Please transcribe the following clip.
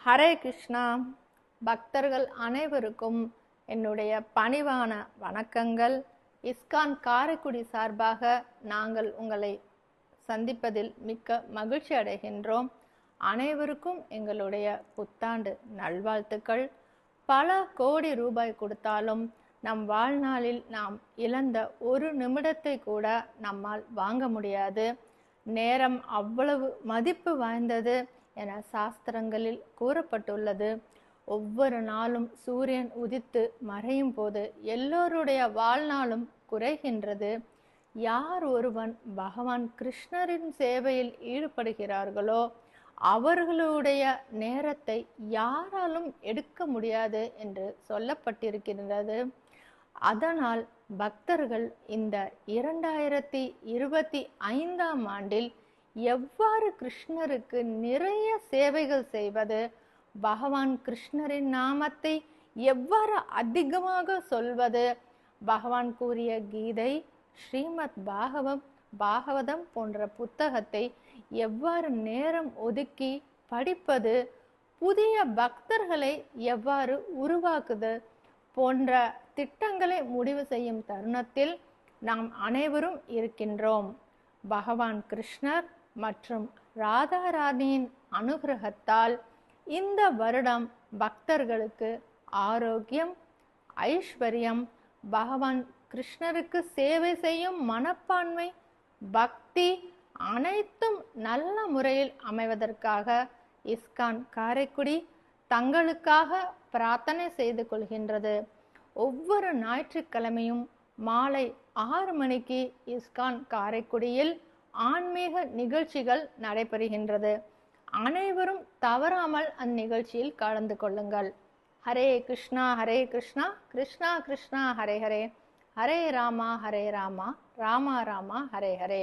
ஹரே கிருஷ்ணா. பக்தர்கள் அனைவருக்கும் என்னுடைய பணிவான வணக்கங்கள். இஸ்கான் காரைக்குடி சார்பாக நாங்கள் உங்களை சந்திப்பதில் மிக்க மகிழ்ச்சி அடைகின்றோம். அனைவருக்கும் எங்களுடைய புத்தாண்டு நல்வாழ்த்துக்கள். பல கோடி ரூபாய் கொடுத்தாலும் நம் வாழ்நாளில் நாம் இழந்த ஒரு நிமிடத்தை கூட நம்மால் வாங்க முடியாது. நேரம் அவ்வளவு மதிப்பு வாய்ந்தது என சாஸ்திரங்களில் கூறப்பட்டுள்ளது. ஒவ்வொரு நாளும் சூரியன் உதித்து மறையும் போது எல்லோருடைய வாழ்நாளும் குறைகின்றது. யார் ஒருவன் பகவான் கிருஷ்ணரின் சேவையில் ஈடுபடுகிறார்களோ அவர்களுடைய நேரத்தை யாராலும் எடுக்க முடியாது என்று சொல்லப்பட்டிருக்கின்றது. அதனால் பக்தர்கள் இந்த 2025ஆம் ஆண்டில் எவ்வாறு கிருஷ்ணருக்கு நிறைய சேவைகள் செய்வது, பகவான் கிருஷ்ணரின் நாமத்தை எவ்வாறு அதிகமாக சொல்வது, பகவான் கூறிய கீதை, ஸ்ரீமத் பாகவதம் போன்ற புத்தகத்தை எவ்வாறு நேரம் ஒதுக்கி படிப்பது, புதிய பக்தர்களை எவ்வாறு உருவாக்குது போன்ற திட்டங்களை முடிவு செய்யும் தருணத்தில் நாம் அனைவரும் இருக்கின்றோம். பகவான் கிருஷ்ணர் மற்றும் ராதா ராணியின் அனுகிரகத்தால் இந்த வருடம் பக்தர்களுக்கு ஆரோக்கியம், ஐஸ்வர்யம், பகவான் கிருஷ்ணருக்கு சேவை செய்யும் மனப்பான்மை, பக்தி அனைத்தும் நல்ல முறையில் அமைவதற்காக இஸ்கான் காரைக்குடி தங்களுக்காக பிரார்த்தனை செய்து கொள்கின்றது. ஒவ்வொரு ஞாயிற்றுக்கிழமையும் மாலை 6 மணிக்கு இஸ்கான் காரைக்குடியில் ஆன்மீக நிகழ்ச்சிகள் நடைபெறுகின்றது. அனைவரும் தவறாமல் அந்நிகழ்ச்சியில் கலந்து கொள்ளுங்கள். ஹரே கிருஷ்ணா ஹரே கிருஷ்ணா கிருஷ்ணா கிருஷ்ணா ஹரே ஹரே, ஹரே ராமா ராமா ராமா ஹரே ஹரே.